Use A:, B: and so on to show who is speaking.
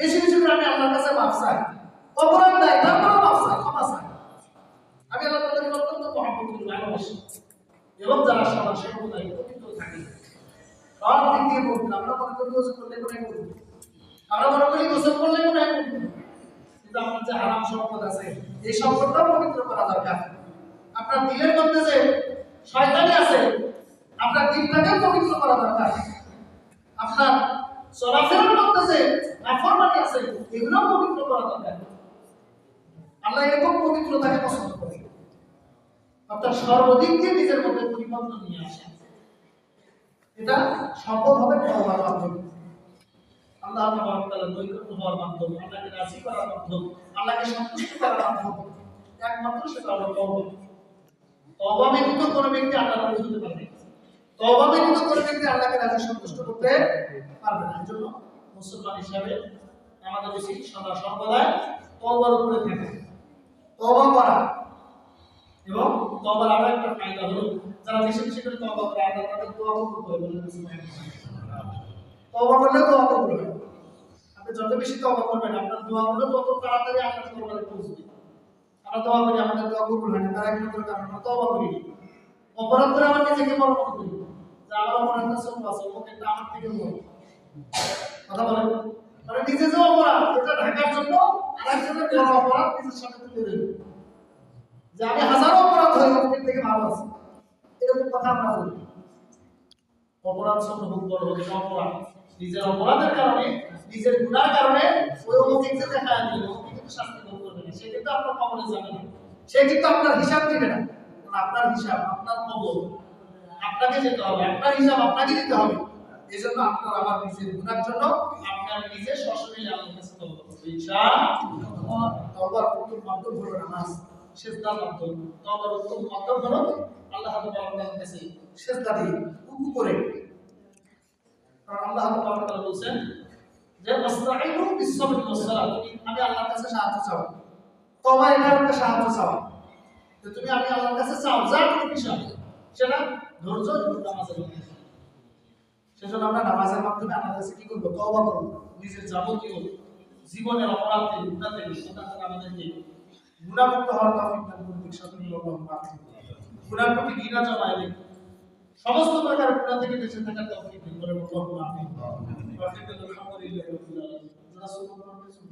A: বেশি বেশি করে আমি আল্লাহর কাছে মাফ চাই, অপরাধ নাই তারপরেও মাফ চাই, ক্ষমা চাই। আমি আল্লাহ তাআলাকে অত্যন্ত মহব্বত করি, ভালোবাসি। এবং যারা সবার সর্বদাই পবিত্র থাকে, সব দিক দিয়ে পবিত্র। আমরা মনে করি গোসল করলে গুনাহ করব, আমরা মনে করি গোসল করলে গুনাহ করব, কিন্তু আপনার যে হারাম সম্পদ আছে এই সম্পদটা পবিত্র করা দরকার। আপনার দিলের মধ্যে যে শয়তানি আছে আপনার দিলটাকে পবিত্র করা দরকার। আপনার চলাফেরার মধ্যে যে নাফরমানি আছে এগুলো পবিত্র করা দরকার। আল্লাহ এরকম পবিত্রতাকে পছন্দ করে। অর্থাৎ সর্বদিক দিয়ে নিজের মধ্যে পরিবর্তন নিয়ে আসে। এটা সম্ভব হবে তওবার মাধ্যমে। আল্লাহ তাআলার নৈকট্য হওয়ার মাধ্যমে, আল্লাহকে রাজি করার মাধ্যমে, আল্লাহকে সন্তুষ্ট করার মাধ্যমে। একমাত্র সেটা হলো তওবা। তওবা ব্যতীত কোনো ব্যক্তি আল্লাহর রাজি হতে পারবে না। তওবা ব্যতীত কোনো ব্যক্তি আল্লাহকে রাজি সন্তুষ্ট করতে পারবে না। এজন্য মুসলমান হিসাবে আমাদের উচিত সদা সর্বদা তওবার উপরে থাকা, তওবা করা। এবং তওবার আরো একটা ফায়দা হলো যারা বেশি বেশি করে তওবা করে আল্লাহ তাদের দোয়া কবুল করে বলেন সুবহানাল্লাহ। তওবা করলে দোয়া কবুল হয়। আপনি যত বেশি তওবা করবেন আপনার দোয়াগুলো তত তাড়াতাড়ি আল্লাহর দরবারে পৌঁছবে। আমরা দোয়া করি আমাদের দোয়া কবুল হয় না, তার একমাত্র কারণ আমরা তওবা করি। অপরাধ করে আমরা নিজেকে বড় মনে করি যে আমার অপরাধটা ছোট আছে, ওকে একটা আমার থেকে বড়। কথা বলেন, মানে নিজে যে অপরাধ এটা ঢাকার জন্য আরেকজনের বড় অপরাধ নিজের সামনে তুলে দেবে, যে আমি হাজারো অপরাধ হয়ে ওকে থেকে ভালো আছি, এরকম কথা আমরা বলি। অপরাধ ছোট হোক বড় হোক, অপরাধ নিজের অপরাধের কারণে, নিজের গুনার কারণে ওই অমুক যে দেখা দিল ওকে কিন্তু শাস্তি ভোগ করবে না, সে কিন্তু আপনার কবরে যাবে না, সে কিন্তু আপনার হিসাব দিবে না। আপনার হিসাব, আপনার কবর আপনাকে যেতে হবে, আপনার হিসাব আপনাকে দিতে হবে। এই জন্য আপনার আমার নিজের গুনার জন্য আপনার নিজে সশরীরে আল্লাহর কাছে তওবা করতে ইনশাআল্লাহ। তওবার উত্তম মাধ্যম হলো নামাজ, সিজদার মাধ্যম। তওবার উত্তম মাধ্যম হলো আল্লাহ তাআলার কাছে সিজদা দিয়ে রুকু করে। কারণ আল্লাহ তাআলা বলেন যে ওয়াসতাঈনু বিস-সাবরি ওয়াস-সালাত, আমি আল্লাহর কাছে সাহায্য চাও। তওবা এটা একটা সাহায্য চাও, যে তুমি আমি আল্লাহর কাছে চাও যা কোনো বিষয় সেটা ধৈর্য এবং নামাজের মাধ্যমে। সেজন্য আমরা নামাজের মাধ্যমে আল্লাহর কাছে কি করব? তওবা করব। নিজের যাবতীয় জীবনের অপরাধ থেকে, গুনাহ থেকে আমাদেরকে গুনাহমুক্ত হওয়ার তৌফিক দান করুন ইনশাআল্লাহ। গুনার প্রতি ঘৃণা জমাইলে সমস্ত প্রকার গুনাহ থেকে বেঁচে থাকার তৌফিক দান করুন আল্লাহ। আমিন। আলহামদুলিল্লাহি রাব্বিল আলামিন।